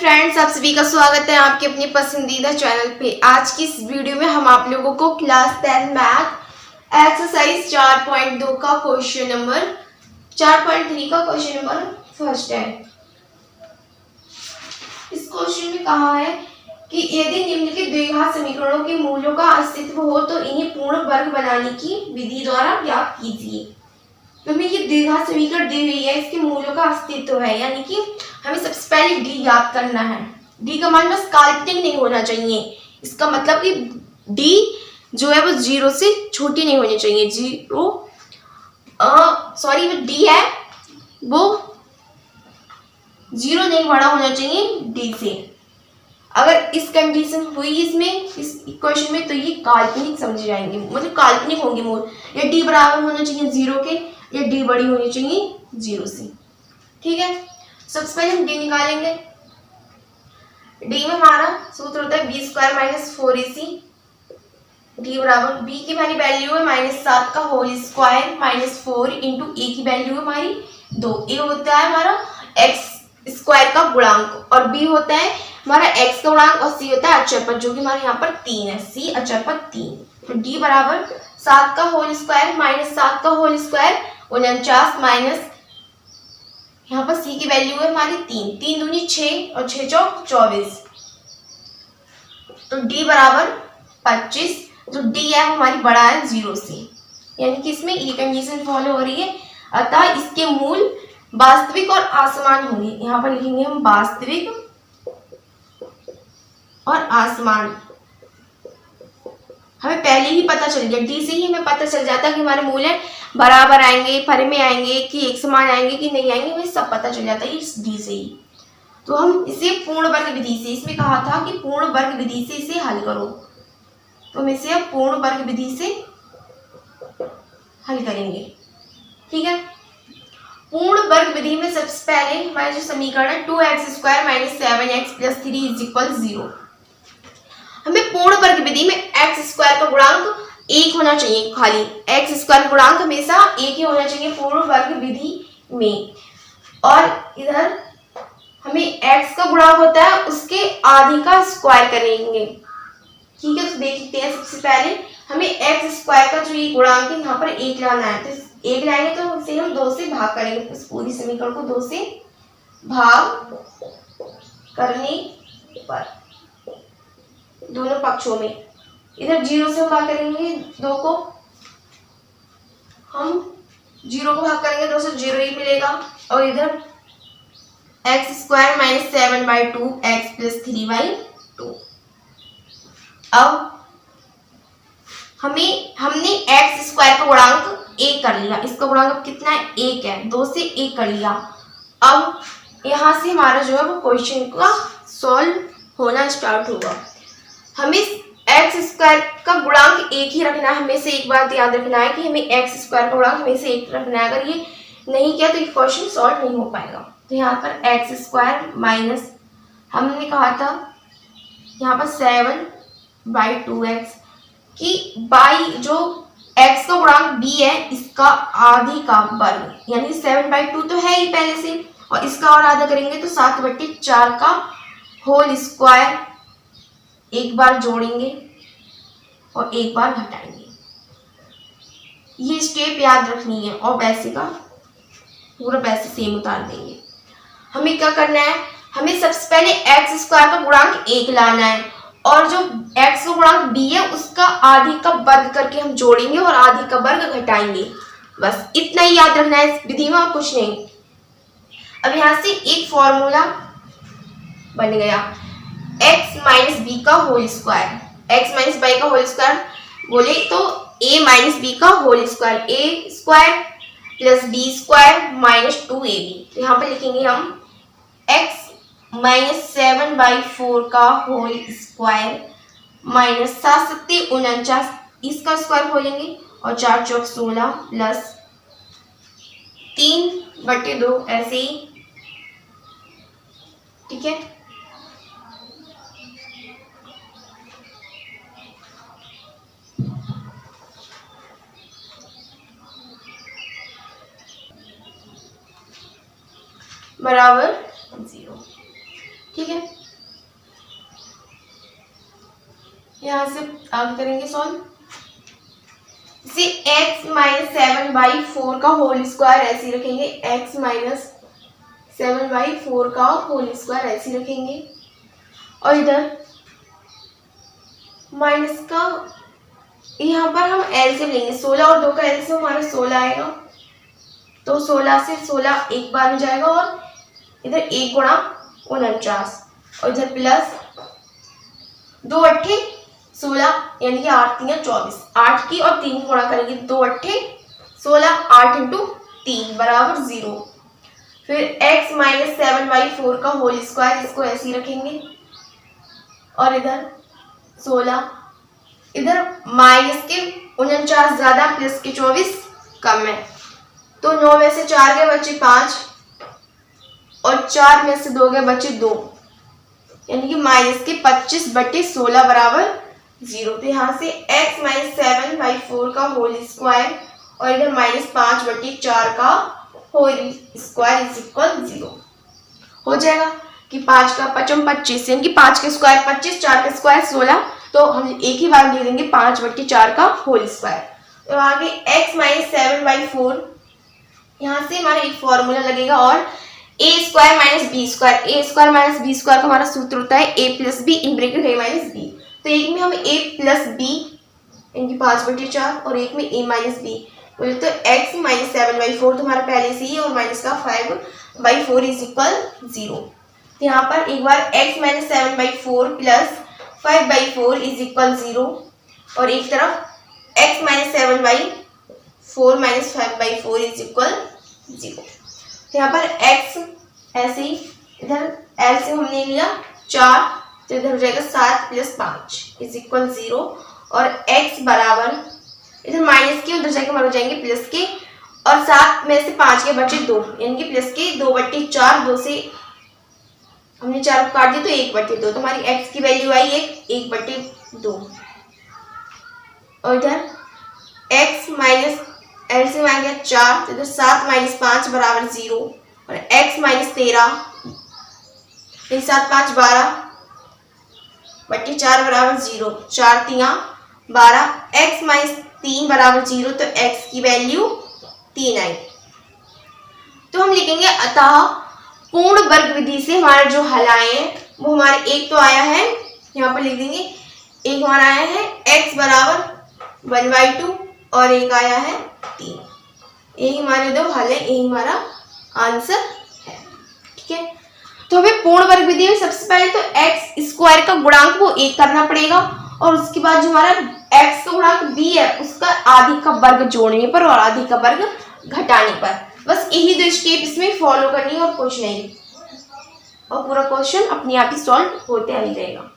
Friends, आप सभी का स्वागत है आपके अपने पसंदीदा चैनल पे। आज की इस वीडियो में हम आप लोगों को क्लास 10 मैथ एक्सरसाइज 4.2 का क्वेश्चन नंबर 4.3 का क्वेश्चन नंबर फर्स्ट है। इस क्वेश्चन में कहा है कि यदि निम्नलिखित द्विघात समीकरणों के मूलों का अस्तित्व हो तो इन्हें पूर्ण वर्ग बनाने की विधि द्वारा ज्ञात कीजिए। तो हमें ये द्विघात समीकरण दी हुई है, इसके मूलों का अस्तित्व है, यानी कि हमें सबसे पहले डी ज्ञात करना है। डी का मान बस काल्पनिक नहीं होना चाहिए, इसका मतलब कि डी जो है वो जीरो से छोटी नहीं होनी चाहिए। डी है वो जीरो नहीं बड़ा होना चाहिए डी से। अगर इस कंडीशन हुई इसमें इस इक्वेशन में तो ये काल्पनिक समझे जाएंगे, मतलब काल्पनिक होंगे मूल। या डी बराबर होना चाहिए जीरो के, या डी बड़ी होनी चाहिए जीरो से। ठीक है, सबसे पहले हम डी निकालेंगे। डी में हमारा सूत्र होता है B square minus 4ac। D बराबर बी की हमारी वैल्यू है -7 का whole square minus 4 into A की वैल्यू है हमारी 2। ए होता है हमारा एक्स स्क्वायर का गुणांक और बी होता है हमारा एक्स का गुणांक और सी होता है अचर पद, जो कि हमारे यहाँ पर 3 है। सी अचर पद 3। तो डी बराबर 7 का होल स्क्वायर माइनस 7 का होल स्क्वायर 49 माइनस यहाँ पर सी की वैल्यू है हमारी 3। 3 दूनी 6 और 6 चौक 24। तो डी बराबर 25। जो डी है वो हमारी बड़ा है जीरो से, यानी कि इसमें ये कंडीशन फॉलो हो रही है। अतः इसके मूल वास्तविक और असमान होंगे। यहाँ पर लिखेंगे हम वास्तविक और असमान। हमें पहले ही पता चल गया, डी से ही हमें पता चल जाता है कि हमारे मूल है बराबर आएंगे, फरे में आएंगे, कि एक समान आएंगे कि नहीं आएंगे, हमें सब पता चल जाता है इस डी से ही। तो हम इसे पूर्ण वर्ग विधि से, इसमें कहा था कि पूर्ण वर्ग विधि से इसे हल करो, तो हम इसे अब पूर्ण वर्ग विधि से हल करेंगे। ठीक है, पूर्ण वर्ग विधि में सबसे पहले हमारा जो समीकरण है 2x² minus 7x plus 3 is equal 0। हमें पूर्ण वर्ग विधि में एक्स स्क्वायर का गुणांक एक होना चाहिए, खाली एक्स स्क्वायर का गुणांक हमेशा एक ही होना चाहिए पूर्ण वर्ग विधि में। और इधर हमें एक्स का गुणांक होता है उसके आधे का स्क्वायर करेंगे। ठीक है, तो देखते हैं सबसे पहले हमें एक्स स्क्वायर का जो ये गुणांक है यहाँ पर एक लाना है, तो एक लाएंगे तो इसे हम 2 से भाग करेंगे। इस पूरी समीकरण को 2 से भाग करने पर दोनों पक्षों में, इधर 0 से भाग करेंगे 2 को, हम 0 को भाग करेंगे 2 से 0 ही मिलेगा। और इधर x² माइनस 7/2 x प्लस 3/2। अब हमने एक्स स्क्वायर का गुणांक 1 कर लिया, इसका गुणांक अब कितना है 1 है, 2 से 1 कर लिया। अब यहाँ से हमारा जो है वो क्वेश्चन का सॉल्व होना स्टार्ट होगा। हमें एक्स स्क्वायर का गुणांक एक ही रखना है। हमें से एक बात याद रखना है कि हमें एक्स स्क्वायर का गुणांक हमें से एक रखना है। अगर ये नहीं किया तो ये क्वेश्चन सॉल्व नहीं हो पाएगा। तो यहाँ पर एक्स स्क्वायर माइनस हमने कहा था यहाँ पर 7/2x कि बाई जो x का गुणांक b है इसका आधे का वर्ग, यानी 7/2 तो है ही पहले से, और इसका और आधा करेंगे तो 7/4 का होल स्क्वायर एक बार जोड़ेंगे और एक बार घटाएंगे। ये स्टेप याद रखनी है और वैसे का पूरा वैसे सेम उतार देंगे। हमें क्या करना है, हमें सबसे पहले एक्स स्क्वायर का गुणांक 1 लाना है और जो एक्स का गुणांक b है उसका आधे का वर्ग करके हम जोड़ेंगे और आधे का वर्ग घटाएंगे। बस इतना ही याद रखना है इस विधि में और कुछ नहीं। अब यहाँ से एक फॉर्मूला बन गया, x माइनस बी का whole square. x minus y का होल स्क्वायर बोले तो a माइनस बी का whole square, a square plus b square minus 2ab। तो यहाँ पे लिखेंगे हम x माइनस 7/4 का होल स्क्वायर माइनस 7×7 इसका स्क्वायर खोलेंगे और 4 चौक 16 प्लस 3/2 ऐसे ही। ठीक है, बराबर 0। ठीक है, यहाँ से आगे करेंगे सॉल्व। इसे x माइनस 7/4 का होल स्क्वायर ऐसे ही रखेंगे, x माइनस 7/4 का होल स्क्वायर ऐसे ही रखेंगे, और इधर माइनस का यहाँ पर हम एलसीएम लेंगे, 16 और 2 का एलसीएम हमारा 16 आएगा, तो 16 से 16 एक बार में जाएगा, और इधर 1 गुणा 49, और इधर प्लस 2 अट्ठे 16 यानी कि 8 3 24, 8 की और 3 गुणा करेंगे, 2 अट्ठे 16, 8 इंटू 3 बराबर 0। फिर x माइनस 7/4 का होल स्क्वायर, इसको ऐसे ही रखेंगे, और इधर 16, इधर माइनस के 49 ज्यादा प्लस के 24 कम है, तो 9 में से 4 के बचे 5 और 4 में से 2 के बचे 2, यानी कि माइनस के 25/16 बराबर 0। तो यहाँ से x माइनस 7/4 का होल स्क्वायर और इधर माइनस 5/4 का होल स्क्वायर इज इक्वल 0 हो जाएगा कि 5 का 5 25, यानी कि 5 का स्क्वायर 25, 4 का स्क्वायर 16, तो हम एक ही बार लिख देंगे 5/4 का होल स्क्वायर। तो आगे x माइनस 7/4, यहाँ से हमारा एक फॉर्मूला लगेगा, और a square minus B square, a square minus B square का हमारा सूत्र होता है a plus B in bracket a minus B. तो एक में हम a प्लस बी यानी 5/4 और एक में a माइनस बी, बोले तो x माइनस 7/4 तो हमारा पहले से ही, और माइनस का 5/4 इज इक्वल 0। तो यहाँ पर एक बार x minus 7/4 plus 5/4 is equal 0, और एक तरफ x minus 7/4 minus 5/4 is equal 0। तो यहाँ पर x ऐसे ही, इधर l से हमने लिया 4, तो इधर हो जाएगा 7 प्लस 5 इज इक्वल 0, और x बराबर इधर माइनस के उधर जाके हमारे हो जाएंगे प्लस के, और 7 में से 5 के बचे 2, यानी कि प्लस के 2/4, 2 से हमने 4 को काट दिया तो 1/2, तो हमारी x की वैल्यू आई 1/2, और इधर x माइनस एलसीएम आ गया 4, तो इधर 7 माइनस 5 बराबर 0, और x माइनस 13 7 5 12/4 बराबर 0, 4 3 12, x माइनस 3 बराबर 0, तो x की वैल्यू 3 आई। तो हम लिखेंगे अतः पूर्ण वर्ग विधि से हमारे जो हल आए हैं वो हमारे एक तो आया है, यहाँ पर लिख देंगे, एक हमारा आया है x बराबर 1/2 और एक आया है 3। यही हमारे दो हल है, यही हमारा आंसर है। ठीक है, तो हमें पूर्ण वर्ग विधि में सबसे पहले तो x स्क्वायर का गुणांक को 1 करना पड़ेगा, और उसके बाद जो हमारा x का गुणांक b है उसका आधी का वर्ग जोड़ने पर और आधी का वर्ग घटाने पर, बस यही 2 स्टेप इसमें फॉलो करनी है और कुछ नहीं, और पूरा क्वेश्चन अपने आप ही सॉल्व होते ही रहेगा।